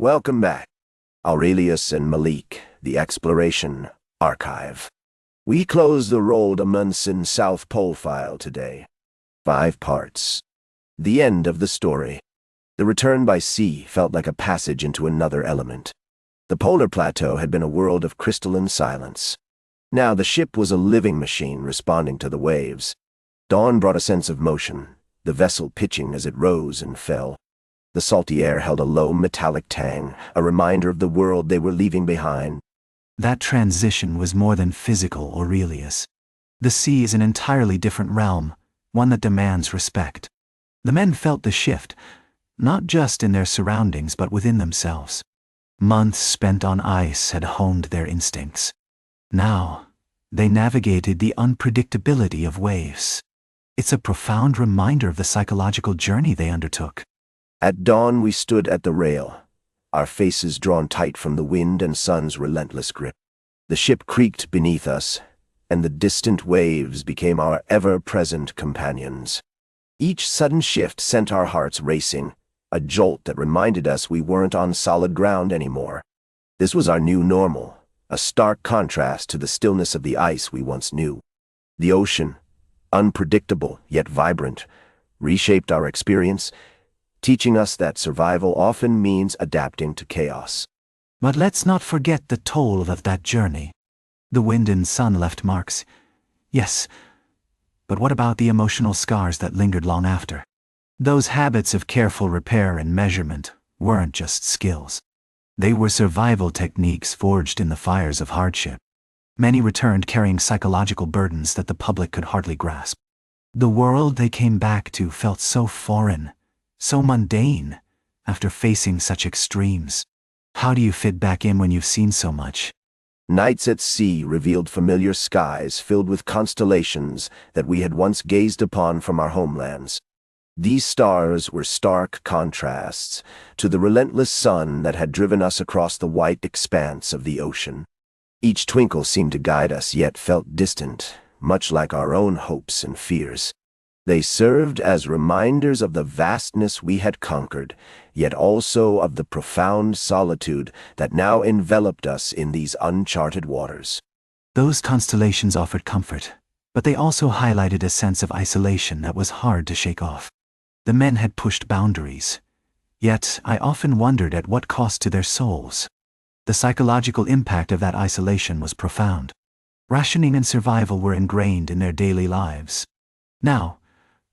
Welcome back, Aurelius and Malik, the Exploration Archive. We close the Roald Amundsen South Pole file today. 5 parts. The end of the story. The return by sea felt like a passage into another element. The polar plateau had been a world of crystalline silence. Now the ship was a living machine responding to the waves. Dawn brought a sense of motion, the vessel pitching as it rose and fell. The salty air held a low metallic tang, a reminder of the world they were leaving behind. That transition was more than physical, Aurelius. The sea is an entirely different realm, one that demands respect. The men felt the shift, not just in their surroundings but within themselves. Months spent on ice had honed their instincts. Now, they navigated the unpredictability of waves. It's a profound reminder of the psychological journey they undertook. At dawn we stood at the rail, our faces drawn tight from the wind and sun's relentless grip. The ship creaked beneath us, and the distant waves became our ever-present companions. Each sudden shift sent our hearts racing, a jolt that reminded us we weren't on solid ground anymore. This was our new normal, a stark contrast to the stillness of the ice we once knew. The ocean, unpredictable yet vibrant, reshaped our experience, teaching us that survival often means adapting to chaos. But let's not forget the toll of that journey. The wind and sun left marks, yes, but what about the emotional scars that lingered long after? Those habits of careful repair and measurement weren't just skills. They were survival techniques forged in the fires of hardship. Many returned carrying psychological burdens that the public could hardly grasp. The world they came back to felt so foreign, so mundane, after facing such extremes. How do you fit back in when you've seen so much? Nights at sea revealed familiar skies filled with constellations that we had once gazed upon from our homelands. These stars were stark contrasts to the relentless sun that had driven us across the white expanse of the ocean. Each twinkle seemed to guide us, yet felt distant, much like our own hopes and fears. They served as reminders of the vastness we had conquered, yet also of the profound solitude that now enveloped us in these uncharted waters. Those constellations offered comfort, but they also highlighted a sense of isolation that was hard to shake off. The men had pushed boundaries, yet I often wondered at what cost to their souls. The psychological impact of that isolation was profound. Rationing and survival were ingrained in their daily lives. Now,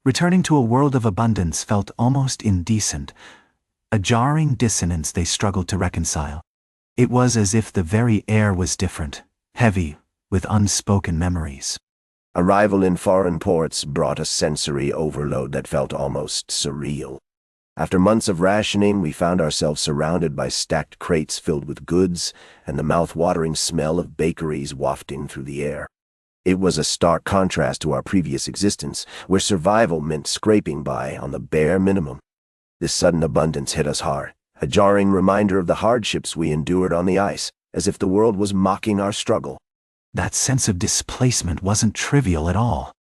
returning to a world of abundance felt almost indecent, a jarring dissonance they struggled to reconcile. It was as if the very air was different, heavy with unspoken memories. Arrival in foreign ports brought a sensory overload that felt almost surreal. After months of rationing, we found ourselves surrounded by stacked crates filled with goods and the mouth-watering smell of bakeries wafting through the air. It was a stark contrast to our previous existence, where survival meant scraping by on the bare minimum. This sudden abundance hit us hard, a jarring reminder of the hardships we endured on the ice, as if the world was mocking our struggle. That sense of displacement wasn't trivial at all.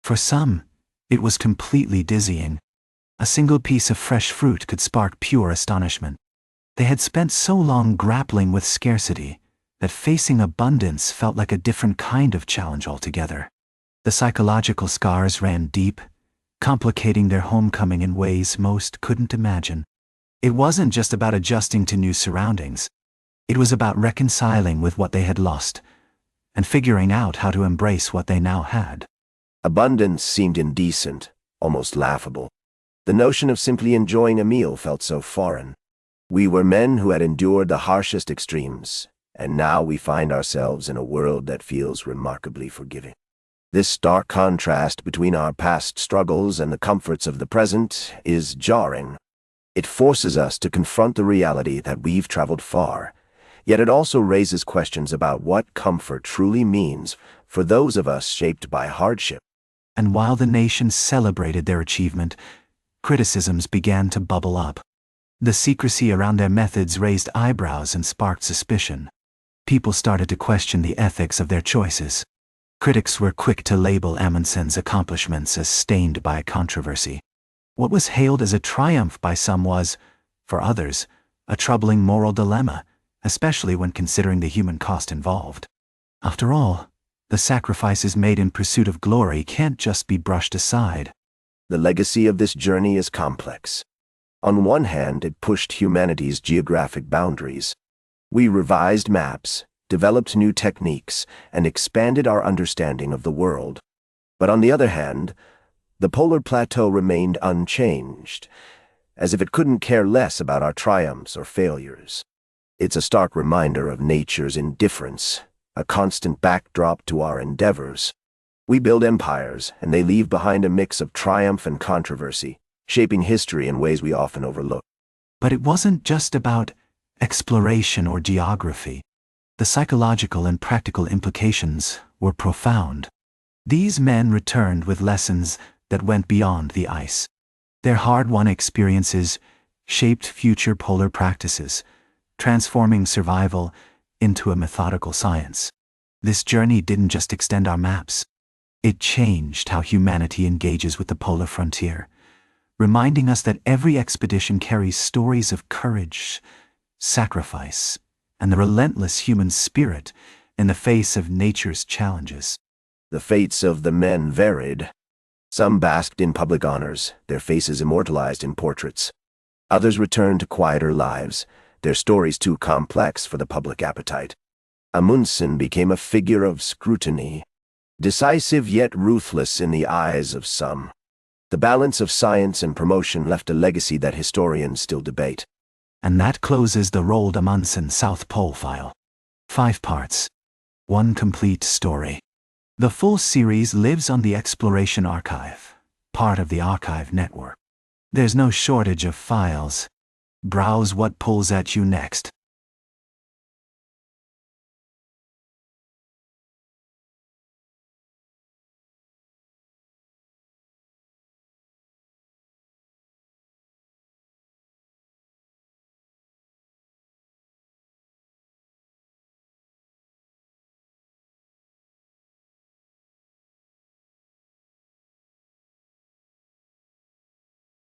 For some, it was completely dizzying. A single piece of fresh fruit could spark pure astonishment. They had spent so long grappling with scarcity that facing abundance felt like a different kind of challenge altogether. The psychological scars ran deep, complicating their homecoming in ways most couldn't imagine. It wasn't just about adjusting to new surroundings. It was about reconciling with what they had lost and figuring out how to embrace what they now had. Abundance seemed indecent, almost laughable. The notion of simply enjoying a meal felt so foreign. We were men who had endured the harshest extremes, and now we find ourselves in a world that feels remarkably forgiving. This stark contrast between our past struggles and the comforts of the present is jarring. It forces us to confront the reality that we've traveled far, yet it also raises questions about what comfort truly means for those of us shaped by hardship. And while the nation celebrated their achievement, criticisms began to bubble up. The secrecy around their methods raised eyebrows and sparked suspicion. People started to question the ethics of their choices. Critics were quick to label Amundsen's accomplishments as stained by controversy. What was hailed as a triumph by some was, for others, A troubling moral dilemma, especially when considering the human cost involved. After all, the sacrifices made in pursuit of glory can't just be brushed aside. The legacy of this journey is complex. On one hand, it pushed humanity's geographic boundaries. We revised maps, developed new techniques, and expanded our understanding of the world. But on the other hand, the polar plateau remained unchanged, as if it couldn't care less about our triumphs or failures. It's a stark reminder of nature's indifference, a constant backdrop to our endeavors. We build empires, and they leave behind a mix of triumph and controversy, shaping history in ways we often overlook. But it wasn't just about exploration or geography. The psychological and practical implications were profound. These men returned with lessons that went beyond the ice. Their hard-won experiences shaped future polar practices, transforming survival into a methodical science. This journey didn't just extend our maps. It changed how humanity engages with the polar frontier, reminding us that every expedition carries stories of courage, sacrifice, and the relentless human spirit in the face of nature's challenges. The fates of the men varied. Some basked in public honors, their faces immortalized in portraits. Others returned to quieter lives, their stories too complex for the public appetite. Amundsen became a figure of scrutiny, decisive yet ruthless in the eyes of some. The balance of science and promotion left a legacy that historians still debate. And that closes the Roald Amundsen South Pole file. 5 parts. 1 complete story. The full series lives on the Exploration Archive, part of the Archive Network. There's no shortage of files. Browse what pulls at you next.